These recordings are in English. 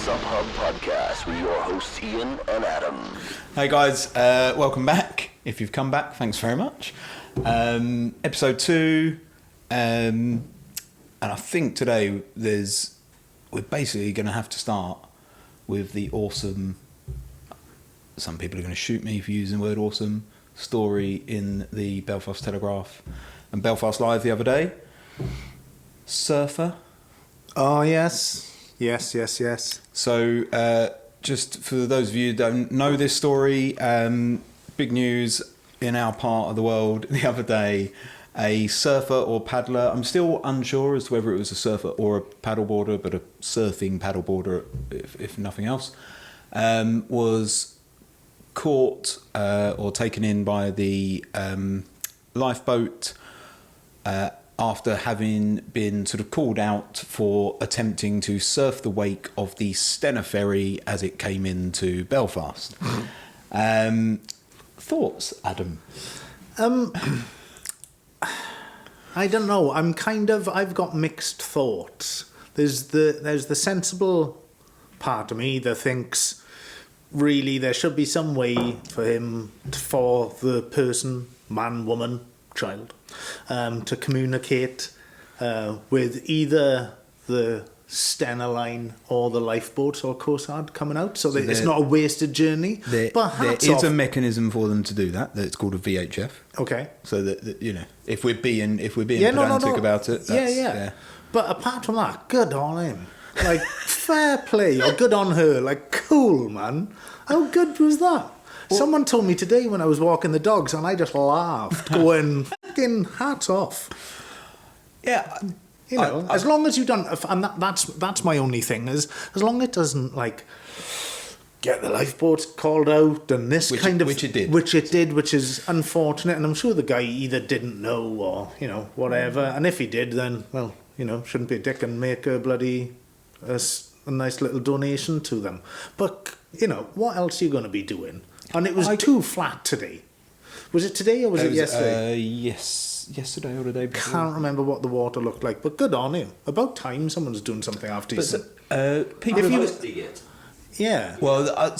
SUPHUB podcast with your hosts Ian and Adam. Hey guys, welcome back. If you've come back, thanks very much. Episode 2, and I think today we're basically going to have to start with the awesome, some people are going to shoot me for using the word awesome, story in the Belfast Telegraph and Belfast Live the other day. Surfer. Oh, yes. Yes. So, just for those of you who don't know this story, big news in our part of the world the other day. A surfer or paddler, I'm still unsure as to whether it was a surfer or a paddleboarder, but a surfing paddleboarder, if nothing else, was caught or taken in by the lifeboat after having been sort of called out for attempting to surf the wake of the Stena Ferry as it came into Belfast. Thoughts, Adam? I don't know. I've got mixed thoughts. There's the sensible part of me that thinks really there should be some way for the person, man, woman, child, to communicate with either the Stena line or the lifeboat or Coast Guard coming out, so that it's not a wasted journey. There is a mechanism for them to do that. That's called a VHF. Okay. So that you know, if we're being pedantic about it, yeah. But apart from that, good on him. Like, fair play, or good on her. Like, cool, man. How good was that? Someone told me today when I was walking the dogs, and I just laughed, going, fucking hats off. Yeah. You know, as long as you don't, and that's my only thing, is as long as it doesn't, like, get the lifeboat called out and which it did, which is unfortunate, and I'm sure the guy either didn't know or, you know, whatever, and if he did, then, well, you know, shouldn't be a dick and make a nice little donation to them. But, you know, what else are you going to be doing? And it was too flat today. Was it today or was it yesterday? Yesterday or the day before. Can't remember what the water looked like, but good on him. About time someone's doing something half decent. Yeah. Well,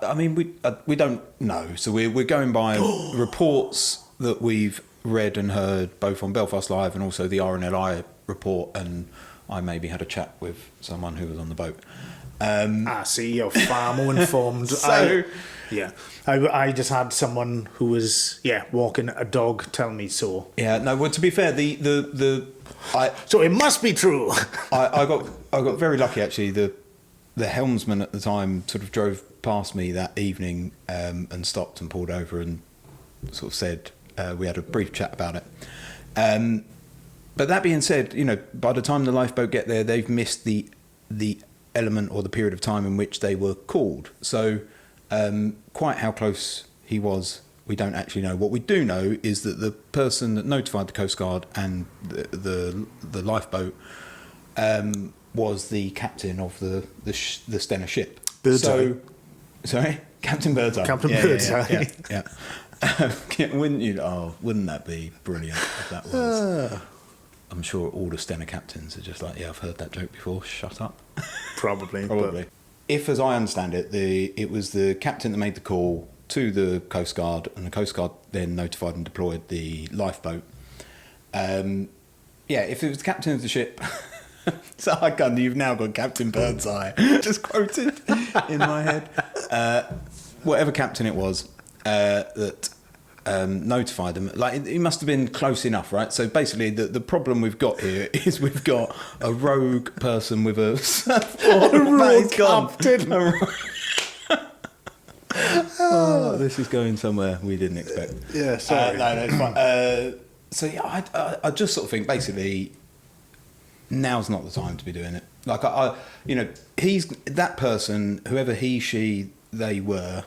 I mean, we don't know. So we're going by reports that we've read and heard both on Belfast Live and also the RNLI report. And I maybe had a chat with someone who was on the boat. See, you're far more informed. I just had someone who was walking a dog tell me so. Yeah, no. Well, to be fair, so it must be true. I got very lucky actually. The helmsman at the time sort of drove past me that evening and stopped and pulled over and sort of said we had a brief chat about it. But that being said, you know, by the time the lifeboat get there, they've missed the element or the period of time in which they were called. So quite how close he was, we don't actually know. What we do know is that the person that notified the Coast Guard and the lifeboat was the captain of the Stena ship. Birdseye. Sorry? Captain Birdseye. Captain Birdseye. Yeah. Wouldn't you? Oh, wouldn't that be brilliant if that was... I'm sure all the Stena captains are just like, I've heard that joke before, shut up. Probably. But if, as I understand it, it was the captain that made the call to the Coast Guard, and the Coast Guard then notified and deployed the lifeboat. If it was the captain of the ship... So you've now got Captain Birdseye just quoted in my head. Whatever captain it was that notified them, like he must have been close enough, right? So basically, the problem we've got here is we've got a rogue person with a surfboard. A rogue captain. Oh, this is going somewhere we didn't expect. Yeah, sorry. No, it's fine. I just sort of think basically. Now's not the time to be doing it. Like he's that person, whoever he, she, they were,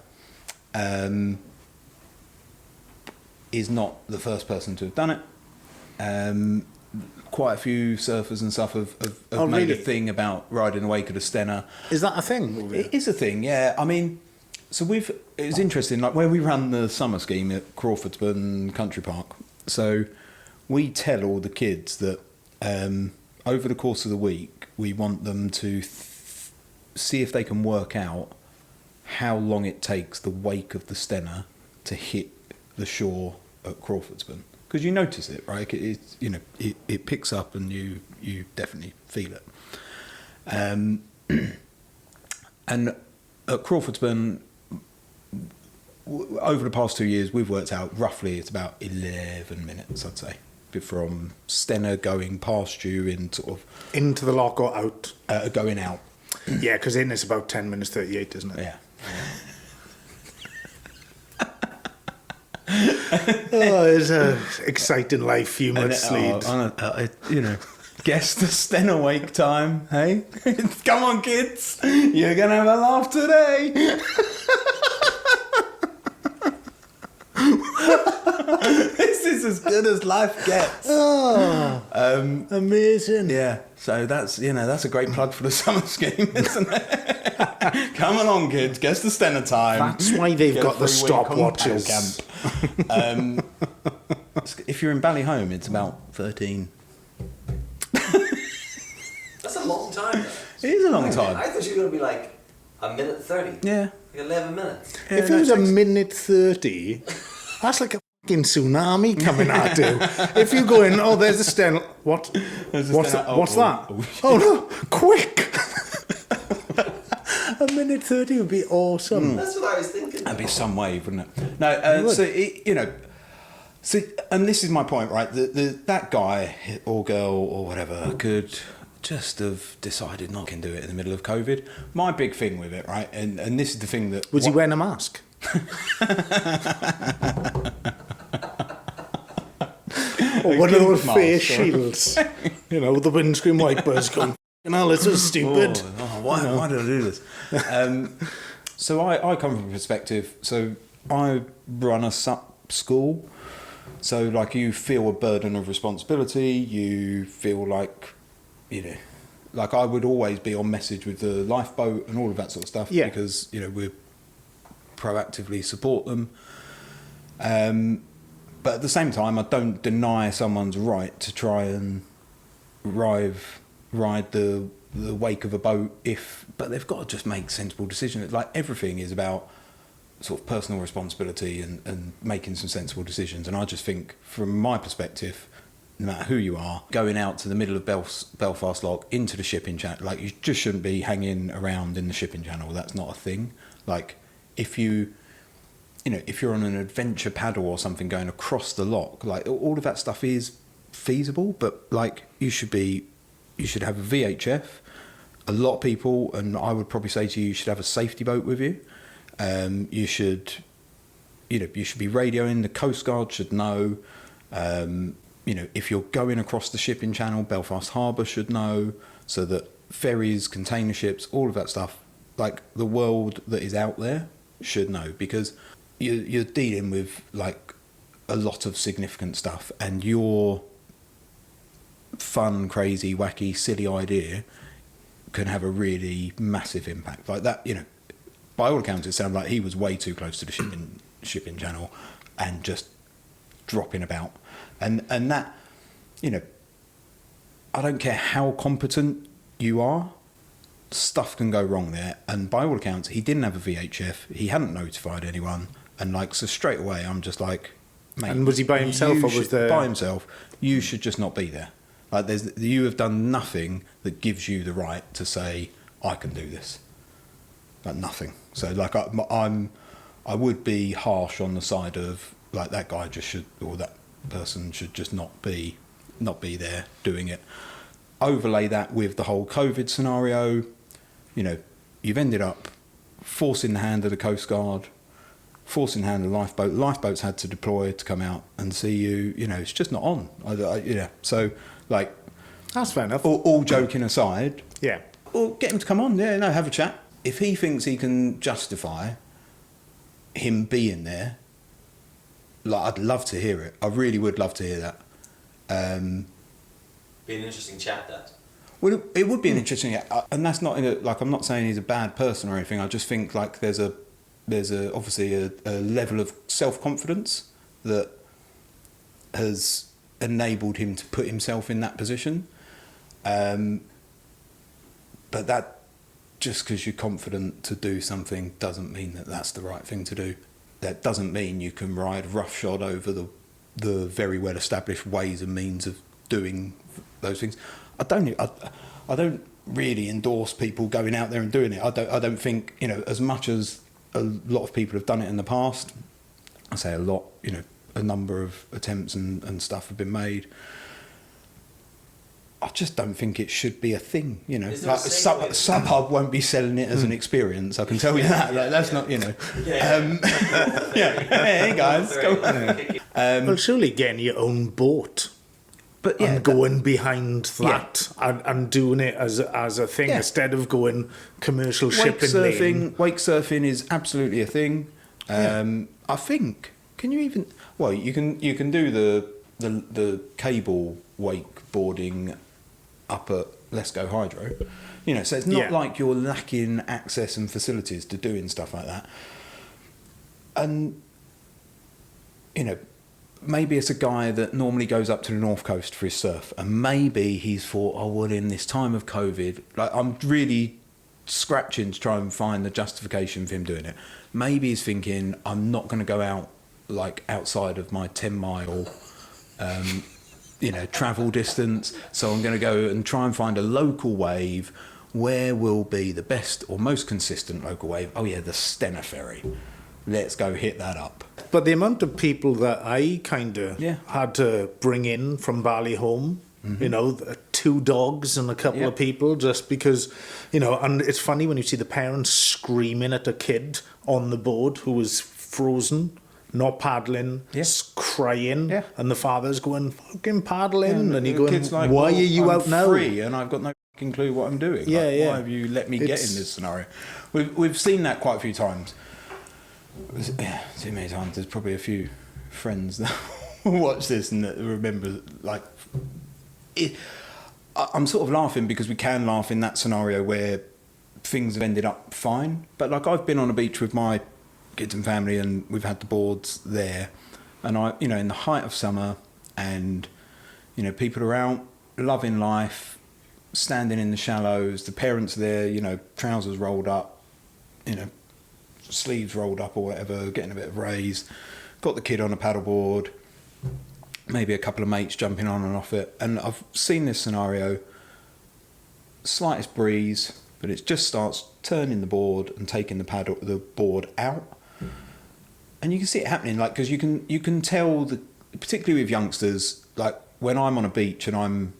is not the first person to have done it. Quite a few surfers and stuff have made a thing about riding away to the Stena. Is that a thing? It is a thing, yeah. I mean, so it was interesting, like when we ran the summer scheme at Crawfordsburn Country Park. So we tell all the kids that over the course of the week, we want them to see if they can work out how long it takes the wake of the Stena to hit the shore at Crawfordsburn, because you notice it, right? It's, you know, it picks up and you definitely feel it. And at Crawfordsburn, over the past 2 years, we've worked out roughly it's about 11 minutes, I'd say, from Stena going past you in sort of into the lock or out. Going out. Yeah, because in it's about 10 minutes 38, isn't it? Yeah. Oh, it's a exciting life, few months lead. You know, guess the Stena wake time, hey? Come on, kids, you're gonna have a laugh today. This is as good as life gets. Oh, amazing. Yeah, so that's a great plug for the summer scheme, isn't it? Come along, kids, guess the Stena time. That's why they've got the stopwatches. If you're in Ballyholme, it's about 13. That's a long time, though. It is a long time. I thought you were going to be like a minute 30. Yeah. Like 11 minutes. Yeah, If it was a minute 30, that's like a fucking tsunami coming at you. If you go in, oh, there's the Stena. What? What's that? Oh no! Quick! A minute 30 would be awesome. That's what I was thinking. That'd be some wave, wouldn't it? No, so you know, so and this is my point, right? That guy or girl or whatever could just have decided not to do it in the middle of COVID. My big thing with it, right, and this is the thing that Was he wearing a mask? Or one of those face shields, you know, with the windscreen wipers going. No, this is stupid. Why did I do this? So I come from a perspective. So I run a SUP school. So like you feel a burden of responsibility. You feel like, you know, like I would always be on message with the Lifeboat and all of that sort of stuff. Yeah. Because, you know, we proactively support them. But at the same time, I don't deny someone's right to try and ride the wake of a boat but they've got to just make sensible decisions. Like everything is about sort of personal responsibility and making some sensible decisions. And I just think from my perspective, no matter who you are, going out to the middle of Belfast Lough into the shipping channel, like you just shouldn't be hanging around in the shipping channel. That's not a thing. Like if you're on an adventure paddle or something going across the lock, like all of that stuff is feasible, but like you should have a VHF. A lot of people, and I would probably say to you should have a safety boat with you. You should be radioing. The Coast Guard should know. If you're going across the shipping channel, Belfast Harbour should know, so that ferries, container ships, all of that stuff, like the world that is out there should know, because you're dealing with like a lot of significant stuff, and your fun, crazy, wacky, silly idea can have a really massive impact. Like that, you know, by all accounts, it sounded like he was way too close to the shipping channel and just dropping about. And that, you know, I don't care how competent you are, stuff can go wrong there. And by all accounts, he didn't have a VHF. He hadn't notified anyone. And like, so straight away, I'm just like, mate. And was he by himself or was there? By himself. You should just not be there. Like you have done nothing that gives you the right to say, I can do this. Like nothing. So like I would be harsh on the side of like that guy or that person should just not be there doing it. Overlay that with the whole COVID scenario. You know, you've ended up forcing the hand of the Coast Guard, forcing the hand of the Lifeboat. Lifeboats had to deploy to come out and see you. You know, it's just not on. So like, that's fair enough. All joking aside, yeah. Or get him to come on. Yeah, no, have a chat. If he thinks he can justify him being there, like I'd love to hear it. I really would love to hear that. Be an interesting chat, that. Well, it would be an interesting, and that's not like I'm not saying he's a bad person or anything. I just think like there's obviously a level of self-confidence that has enabled him to put himself in that position. But that just because you're confident to do something doesn't mean that that's the right thing to do. That doesn't mean you can ride roughshod over the very well established ways and means of doing those things. I don't really endorse people going out there and doing it. I don't think, you know, as much as a lot of people have done it in the past, I say a lot, you know, a number of attempts and stuff have been made. I just don't think it should be a thing, you know. Like SUPHUB won't be selling it as an experience, I can tell you that. Like, that's not, you know. Hey guys, go on. Well, surely getting your own boat, but yeah, and going behind that and doing it as a thing instead of going commercial shipping lane. Wake surfing is absolutely a thing. I think. Can you even? Well, you can do the cable wakeboarding up at Let's Go Hydro, you know. So it's not like you're lacking access and facilities to doing stuff like that. And you know, maybe it's a guy that normally goes up to the North Coast for his surf, and maybe he's thought, oh well, in this time of COVID, like I'm really scratching to try and find the justification for him doing it. Maybe he's thinking, I'm not going to go out like outside of my 10-mile you know, travel distance, so I'm going to go and try and find a local wave. Where will be the best or most consistent local wave? Oh yeah, the Stena Ferry. Let's go hit that up. But the amount of people that I kind of had to bring in from Bali home, you know, 2 dogs and a couple of people, just because, you know, and it's funny when you see the parents screaming at a kid on the board who was frozen, not paddling, crying, and the father's going, fucking paddling, and you're going, like, why are you out now? Free, and I've got no fucking clue what I'm doing. Why have you let me get in this scenario? We've seen that quite a few times. Too many times. There's probably a few friends that watch this and that remember, like, I'm sort of laughing because we can laugh in that scenario where things have ended up fine. But like, I've been on a beach with my kids and family, and we've had the boards there, and I, you know, in the height of summer, and you know, people are out loving life, standing in the shallows, the parents are there, you know, trousers rolled up, you know, sleeves rolled up or whatever, getting a bit of raise, got the kid on a paddleboard, maybe a couple of mates jumping on and off it, and I've seen this scenario, slightest breeze, but it just starts turning the board and taking the board out. And you can see it happening, like, because you can tell, particularly with youngsters, like when I'm on a beach and I'm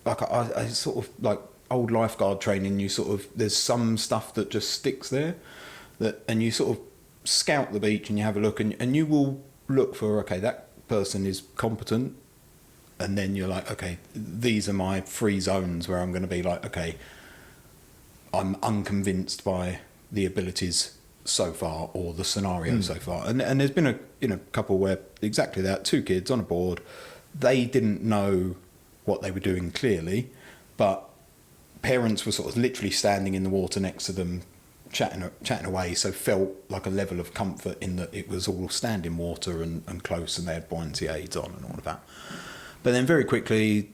like, I sort of like old lifeguard training, you sort of, there's some stuff that just sticks there, and you sort of scout the beach and you have a look, and you will look for, okay, that person is competent, and then you're like, okay, these are my free zones where I'm going to be like, okay, I'm unconvinced by the abilities so far or the scenario so far, and there's been a couple where exactly that, 2 kids on a board, they didn't know what they were doing clearly, but parents were sort of literally standing in the water next to them chatting away, so felt like a level of comfort in that it was all standing water and close, and they had buoyancy aids on and all of that. But then very quickly,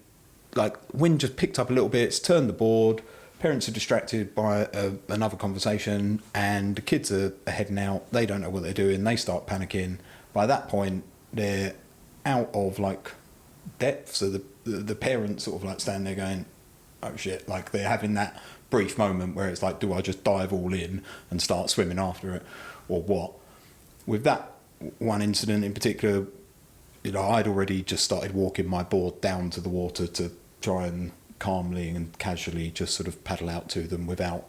like, wind just picked up a little bit, it's turned the board, parents are distracted by another conversation, and the kids are heading out. They don't know what they're doing. They start panicking. By that point, they're out of like depth. So the parents sort of like stand there going, "Oh shit!" Like they're having that brief moment where it's like, "Do I just dive all in and start swimming after it, or what?" With that one incident in particular, you know, I'd already just started walking my board down to the water to try and calmly and casually just sort of paddle out to them without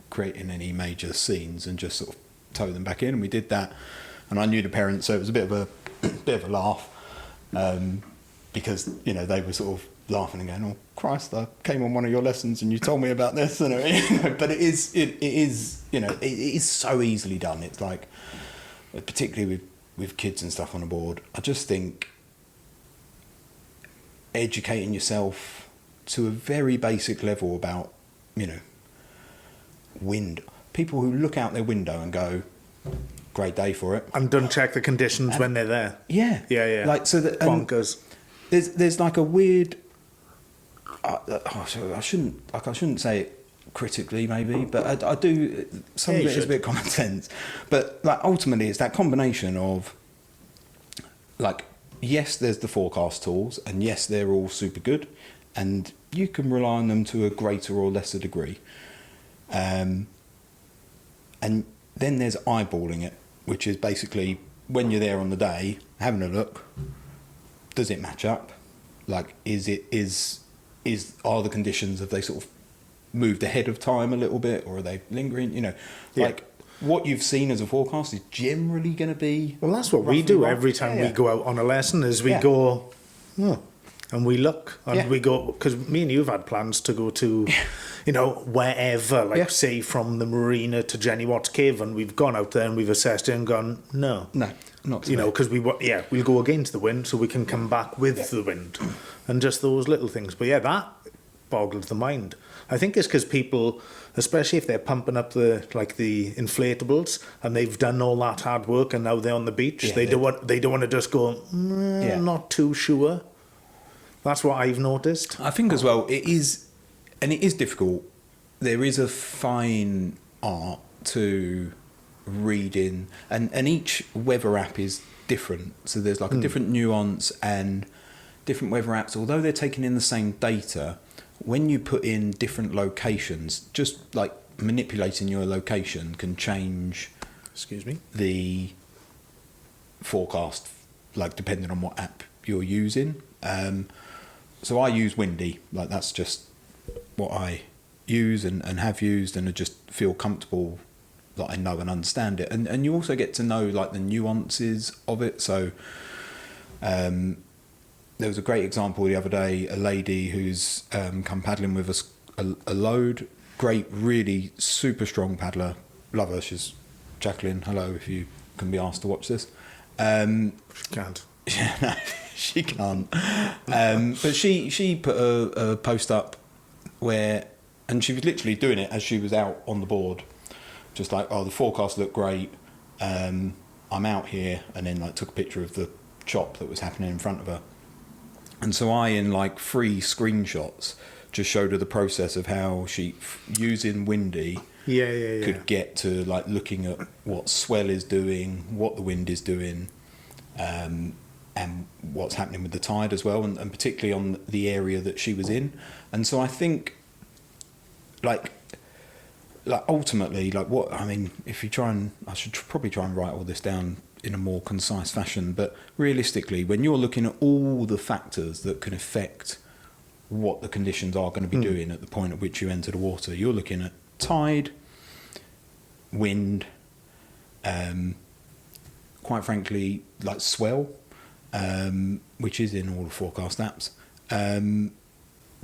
creating any major scenes, and just sort of tow them back in. And we did that, and I knew the parents, so it was a bit of a laugh, because, you know, they were sort of laughing and going, "Oh Christ, I came on one of your lessons and you told me about this," you know. But it is you know, it is so easily done. It's like, particularly with kids and stuff on a board, I just think educating yourself to a very basic level about, you know, wind. People who look out their window and go, "Great day for it," and don't check the conditions when they're there. Yeah. Like, so that bonkers. There's like a weird. I shouldn't say it critically maybe, but I do, some of it is a bit common sense. But like ultimately it's that combination of like, yes, there's the forecast tools, and yes, they're all super good, and you can rely on them to a greater or lesser degree. And then there's eyeballing it, which is basically when you're there on the day, having a look, does it match up? Like, are the conditions, have they sort of moved ahead of time a little bit, or are they lingering? You know, like what you've seen as a forecast is generally going to be. Well, that's what we do every time we go out on a lesson. Is we go, and we look, and we go, because me and you've had plans to go to, you know, wherever, like say from the marina to Jenny Watts Cave, and we've gone out there and we've assessed it and gone, no, not today. You know, because we'll go against the wind so we can come back with the wind, and just those little things. But that boggles the mind. I think it's because people, especially if they're pumping up the inflatables and they've done all that hard work and now they're on the beach, they don't want to just go, not too sure. That's what I've noticed. I think as well, it is difficult. There is a fine art to reading, and each weather app is different. So there's like a different nuance, and different weather apps, although they're taking in the same data, when you put in different locations, just like manipulating your location can change the forecast, like depending on what app you're using. So I use Windy, like that's just what I use and have used, and I just feel comfortable that I know and understand it. And you also get to know like the nuances of it. So there was a great example the other day, a lady who's come paddling with us a load, great, really super strong paddler, love her, she's Jacqueline, hello if you can be asked to watch this. She can't. No, she can't. But she put a post up and she was literally doing it as she was out on the board, just like, the forecast looked great, I'm out here, and then like took a picture of the chop that was happening in front of her. And so I, in like 3 screenshots, just showed her the process of how she, using Windy, could get to like looking at what Swell is doing, what the wind is doing, and what's happening with the tide as well, and particularly on the area that she was in. And so I think, like ultimately, like what I mean, if you try and, I should probably try and write all this down in a more concise fashion, but realistically, when you're looking at all the factors that can affect what the conditions are going to be doing at the point at which you enter the water, you're looking at tide, wind, quite frankly, like swell, which is in all the forecast apps,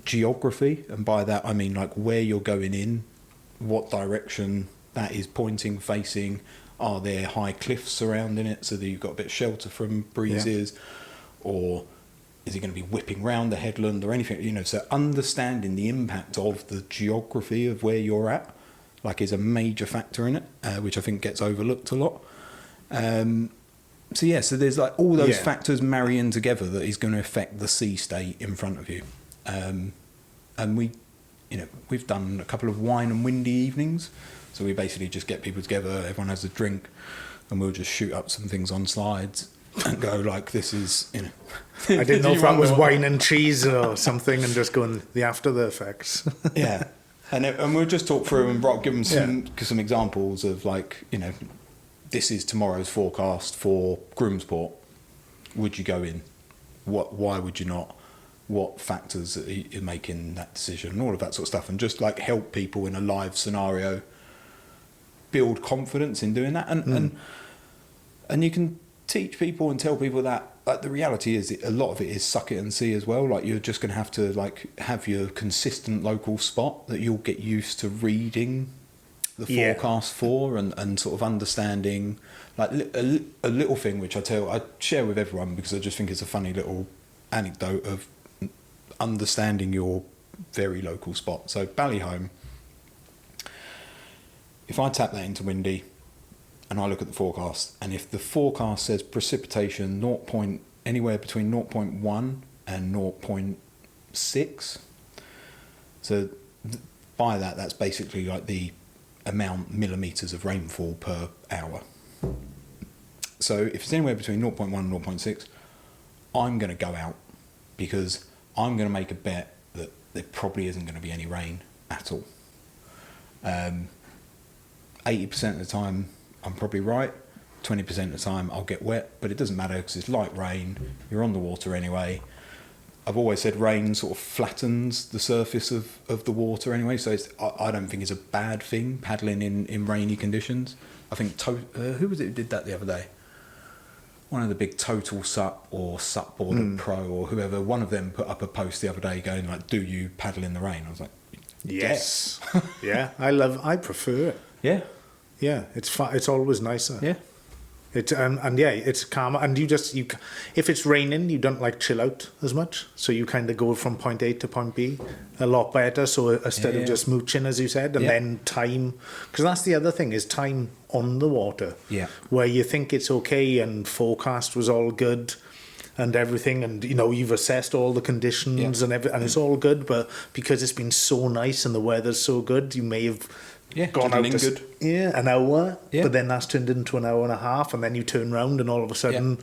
geography, and by that I mean like where you're going in, what direction that is pointing, facing. Are there high cliffs surrounding it so that you've got a bit of shelter from breezes, or is it going to be whipping round the headland or anything? You know, so understanding the impact of the geography of where you're at, like, is a major factor in it, which I think gets overlooked a lot. So there's like all those factors marrying together that is going to affect the sea state in front of you. And we've done a couple of wine and windy evenings. So we basically just get people together, everyone has a drink, and we'll just shoot up some things on slides and go like, this is, I didn't know if that was wine and cheese or something, and just going the after the effects. And we'll just talk through and give them some examples of like, this is tomorrow's forecast for Groomsport. Would you go in? Why would you not? What factors are making that decision, and all of that sort of stuff, and just like help people in a live scenario build confidence in doing that, and you can teach people and tell people that, like, the reality is a lot of it is suck it and see as well. Like, you're just going to have to like have your consistent local spot that you'll get used to reading the forecast for, and sort of understanding, like a little thing which I share with everyone because I just think it's a funny little anecdote of understanding your very local spot. So Ballyholme, if I tap that into Windy and I look at the forecast, and if the forecast says precipitation anywhere between 0.1 and 0.6, so by that, that's basically like the amount millimetres of rainfall per hour. So if it's anywhere between 0.1 and 0.6, I'm going to go out because I'm going to make a bet that there probably isn't going to be any rain at all. 80% of the time I'm probably right, 20% of the time I'll get wet, but it doesn't matter because it's light rain, you're on the water anyway. I've always said rain sort of flattens the surface of the water anyway, so I don't think it's a bad thing paddling in rainy conditions. I think, who was it who did that the other day? One of the big Total SUP or SUPHUB Pro or whoever, one of them put up a post the other day going like, do you paddle in the rain? I was like, yes. Yeah, I prefer it. Yeah. Yeah, it's always nicer. Yeah. And yeah, it's calmer, and you if it's raining, you don't like chill out as much, so you kind of go from point A to point B a lot better. So instead of just mooching, as you said, and then time, because that's the other thing is time on the water. Yeah, where you think it's okay and forecast was all good and everything, and you've assessed all the conditions and and it's all good, but because it's been so nice and the weather's so good, you may have gone out an hour, but then that's turned into an hour and a half, and then you turn around and all of a sudden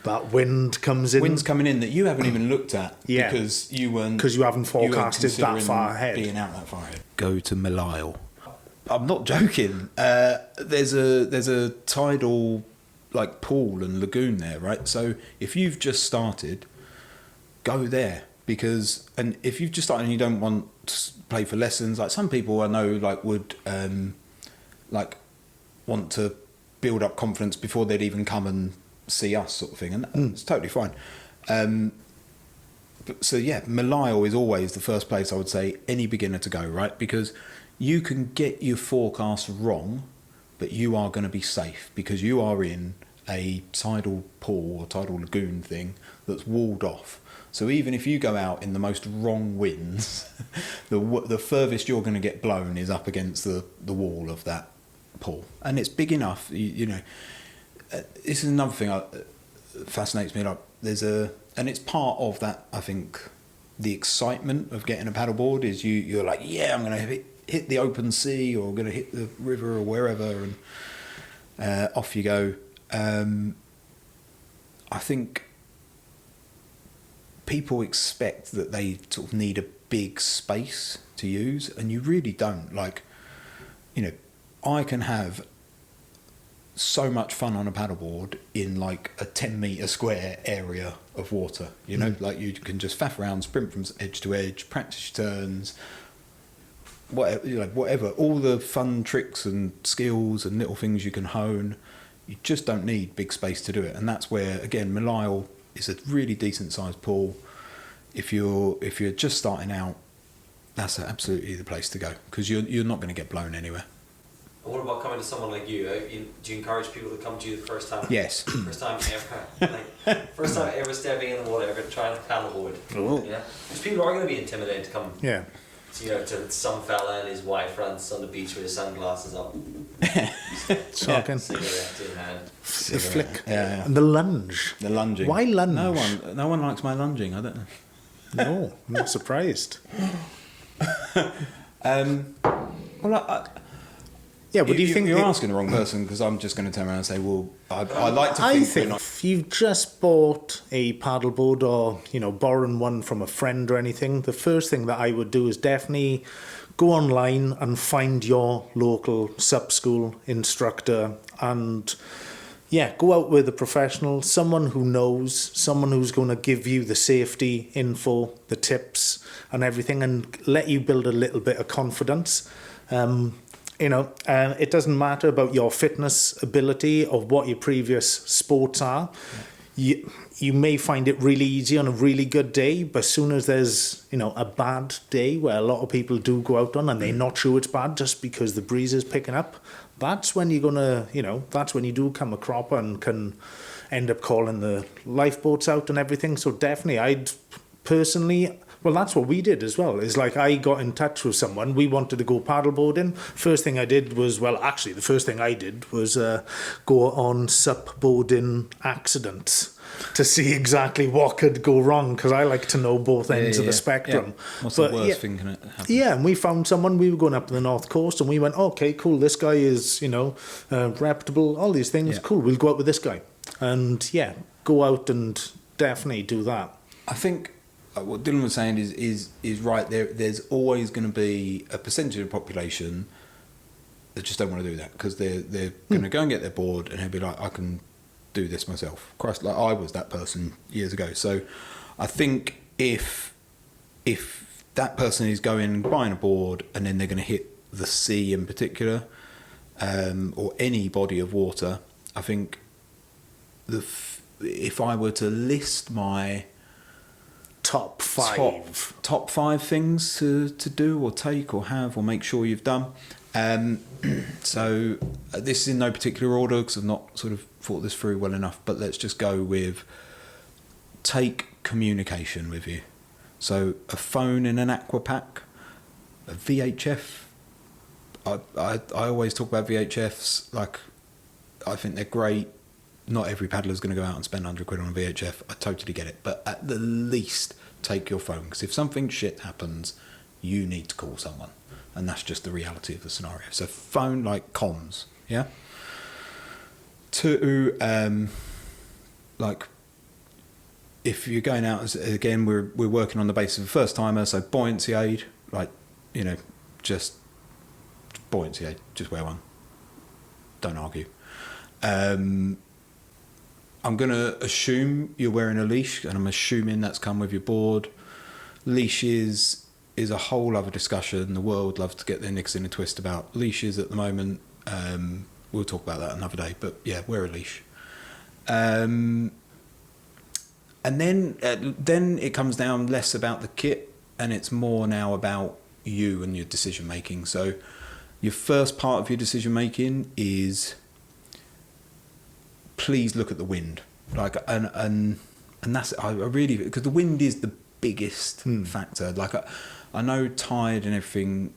that wind comes in. Wind's coming in that you haven't even looked at because you haven't forecasted that far ahead. Being out that far ahead. Go to Melial. I'm not joking. There's a tidal like pool and lagoon there, right? So if you've just started, go there. And if you've just started and you don't want to play for lessons, like some people I know like would like want to build up confidence before they'd even come and see us, sort of thing, and it's totally fine. So Melial is always the first place I would say any beginner to go, right? Because you can get your forecast wrong, but you are going to be safe because you are in a tidal pool or tidal lagoon thing that's walled off. So even if you go out in the most wrong winds, the furthest you're going to get blown is up against the wall of that pool, and it's big enough. This is another thing that fascinates me. Like and it's part of that. I think the excitement of getting a paddleboard is you're like, I'm going to hit the open sea or going to hit the river or wherever, and off you go. I think people expect that they sort of need a big space to use, and you really don't. Like, I can have so much fun on a paddleboard in like a 10-metre square area of water, like you can just faff around, sprint from edge to edge, practice your turns, whatever, all the fun tricks and skills and little things you can hone. You just don't need big space to do it, and that's where again Melial is a really decent sized pool. If you're just starting out, that's absolutely the place to go because you're not going to get blown anywhere. And what about coming to someone like you? Do you encourage people to come to you the first time? Yes. First time ever stepping in the water, ever trying to paddleboard. Oh. Yeah. Because people are going to be intimidated to come. Yeah. To some fella and his wife runs on the beach with his sunglasses up. Shocking. Cigarette in hand. The flick. Yeah. And the lunge. The lunging. Why lunge? No one likes my lunging. I don't know. No, I'm not surprised. What do you think? You're asking the wrong person because I'm just going to turn around and say, well, I like to think if you've just bought a paddleboard or, borrowing one from a friend or anything, the first thing that I would do is definitely go online and find your local SUP school instructor and go out with a professional, someone who knows, someone who's going to give you the safety info, the tips and everything, and let you build a little bit of confidence. It doesn't matter about your fitness ability or what your previous sports are. You may find it really easy on a really good day, but as soon as there's, a bad day where a lot of people do go out on and they're not sure it's bad just because the breeze is picking up, that's when you're going to, that's when you do come a cropper and can end up calling the lifeboats out and everything. So definitely I'd personally... Well, that's what we did as well. It's like I got in touch with someone. We wanted to go paddleboarding. First thing I did was, the first thing I did was go on SUP boarding accidents. to see exactly what could go wrong, because I like to know both ends of the spectrum. Yeah. What's the worst thing can happen? Yeah, and we found someone. We were going up to the north coast, and we went, okay, cool. This guy is, reputable. All these things, cool. We'll go out with this guy, and go out and definitely do that. I think what Dylan was saying is right. There's always going to be a percentage of the population that just don't want to do that, because they're going to go and get their board, and they'll be like, I can do this myself. Christ, like I was that person years ago. So I think if that person is going buying a board and then they're going to hit the sea in particular, or any body of water, I think if I were to list my top five things to do or take or have or make sure you've done. So this is in no particular order, because I've not sort of thought this through well enough, but let's just go with take communication with you. So a phone in an aqua pack, a VHF. I always talk about VHFs, like I think they're great. Not every paddler's going to go out and spend £100 on a VHF. I totally get it. But at the least, take your phone, because if something shit happens, you need to call someone. And that's just the reality of the scenario. So phone, like comms, yeah? Two, like, if you're going out, again, we're working on the basis of a first-timer, so buoyancy aid, like, just buoyancy aid, just wear one. Don't argue. I'm going to assume you're wearing a leash, and I'm assuming that's come with your board. Leashes is a whole other discussion. The world loves to get their nicks in a twist about leashes at the moment. We'll talk about that another day, but yeah, wear a leash. And then it comes down less about the kit, and it's more now about you and your decision making. So your first part of your decision making is, please look at the wind. Like, and that's, I really, because the wind is the biggest factor. Like, I know tide and everything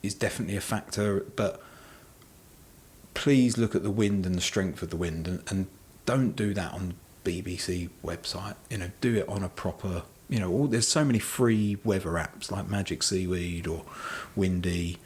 is definitely a factor, but please look at the wind and the strength of the wind, and don't do that on the BBC website. Do it on a proper, there's so many free weather apps like Magic Seaweed or Windy.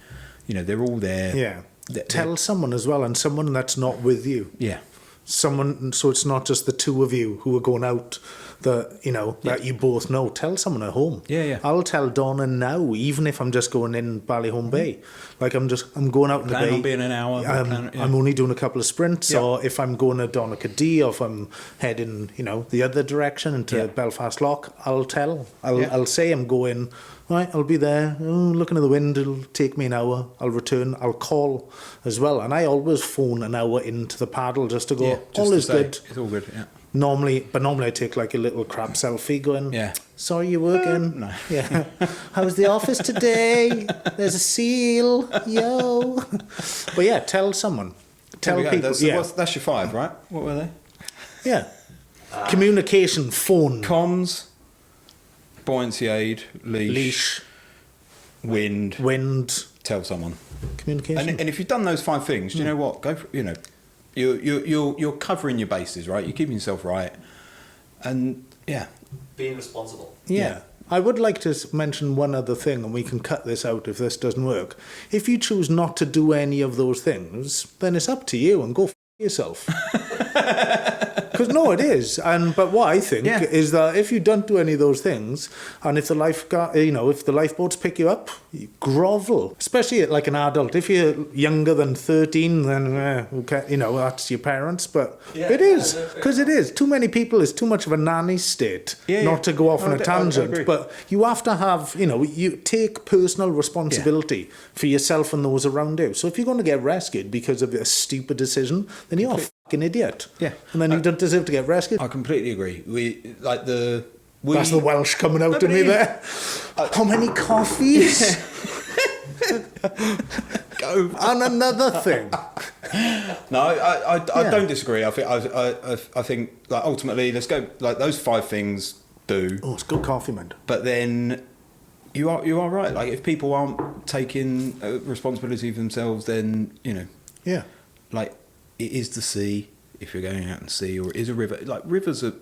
They're all there. Yeah. Tell someone as well, and someone that's not with you. Yeah. Someone, so it's not just the two of you who are going out, that you both know. Tell someone at home. Yeah. I'll tell Donna now, even if I'm just going in Ballyholme Bay. Like, I'm going out in the bay. Plan on being an hour. I'm only doing a couple of sprints, or if I'm going to Donaghadee, or if I'm heading, the other direction into Belfast Lough, I'll say I'm going. Right, I'll be there, looking at the wind, it'll take me an hour, I'll return, I'll call as well. And I always phone an hour into the paddle just to go, all is good. It's all good, yeah. Normally I take like a little crap selfie going, sorry, you're working? No. Yeah. How's the office today? There's a seal, yo. But yeah, tell someone. Tell people. That's your 5, right? What were they? Yeah. Communication, phone. Comms. Buoyancy aid, leash, wind, tell someone. Communication. And if you've done those 5 things, do you know what? Go for, you're covering your bases, right? You're keeping yourself right, and being responsible. Yeah. I would like to mention one other thing, and we can cut this out if this doesn't work. If you choose not to do any of those things, then it's up to you, and go f*** yourself. Because no, it is. But what I think is that if you don't do any of those things, and if the if the lifeboats pick you up, you grovel. Especially like an adult. If you're younger than 13, then that's your parents. But it is, because it is. Too many people is too much of a nanny state not to go off on a tangent. But you have to have, you take personal responsibility for yourself and those around you. So if you're going to get rescued because of a stupid decision, then you're a fucking idiot. Yeah. And then you don't deserve to get rescued. I completely agree. That's the Welsh coming out to me there. How many coffees? Go. And another thing. No, I don't disagree. I think like ultimately, let's go like those 5 things. Do. Oh, it's good coffee, man. But then you are right. Like if people aren't taking responsibility for themselves, then like it is the sea. If you're going out and sea, or it is a river. Like rivers are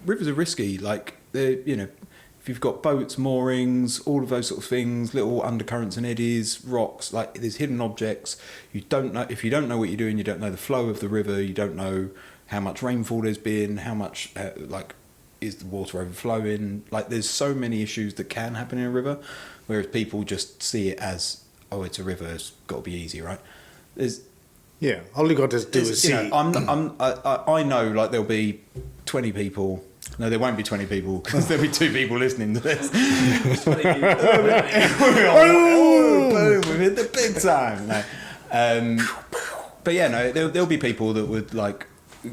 rivers are risky. Like, you know, if you've got boats, moorings, all of those sort of things, little undercurrents and eddies, rocks, like there's hidden objects. You don't know, if you don't know what you're doing, you don't know the flow of the river, you don't know how much rainfall there's been, how much, like, is the water overflowing. Like, there's so many issues that can happen in a river, whereas people just see it as, oh, it's a river, it's got to be easy, right? Yeah, all you got to do is see. You know, I know, like, there'll be 20 people. No, there won't be 20 people because there'll be 2 people listening to this. 20 people. Boom, we've hit the big time. No. But yeah, no, there'll be people that would like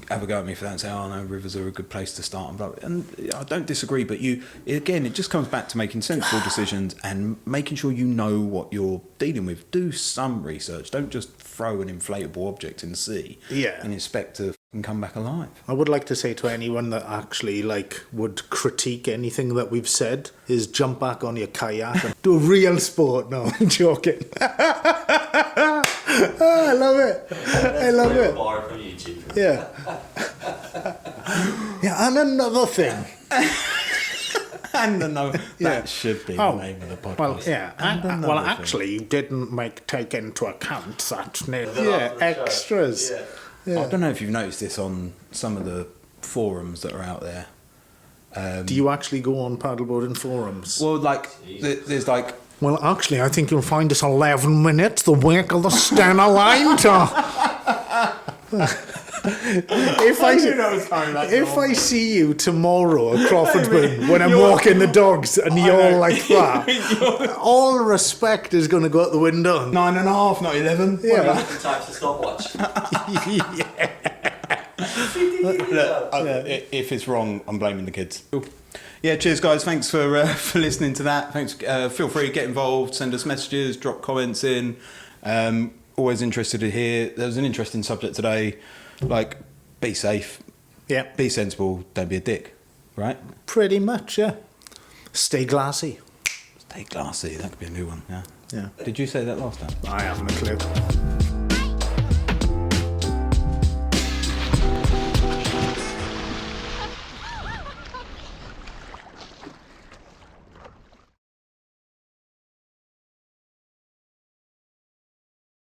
have a go at me for that and say, oh no, rivers are a good place to start. And I don't disagree, but it just comes back to making sensible decisions and making sure you know what you're dealing with. Do some research. Don't just throw an inflatable object in the sea and expect to come back alive. I would like to say to anyone that actually would critique anything that we've said is jump back on your kayak and do a real sport. No, I'm joking. I love it. I love it. Bar from YouTube. Yeah. Yeah, and another thing. And another. That should be the name of the podcast. Well, yeah. Actually, you didn't take into account that. Extras. Yeah. Yeah. I don't know if you've noticed this on some of the forums that are out there. Do you actually go on paddleboarding forums? Well, there's like... Well, actually, I think you'll find it's 11 minutes, the wake of the Stena line If I see you tomorrow at Crawford's when I'm walking the dogs and you're like that, all respect is going to go out the window. 9.5, not 11. Yeah. Different types of stopwatch. If it's wrong, I'm blaming the kids. Yeah, cheers guys. Thanks for listening to that. Thanks. Feel free to get involved, send us messages, drop comments in. Always interested to hear. There was an interesting subject today. Like, be safe. Yeah. Be sensible. Don't be a dick. Right? Pretty much, yeah. Stay glassy. Stay glassy. That could be a new one. Yeah. Yeah. Did you say that last time? I haven't a clue.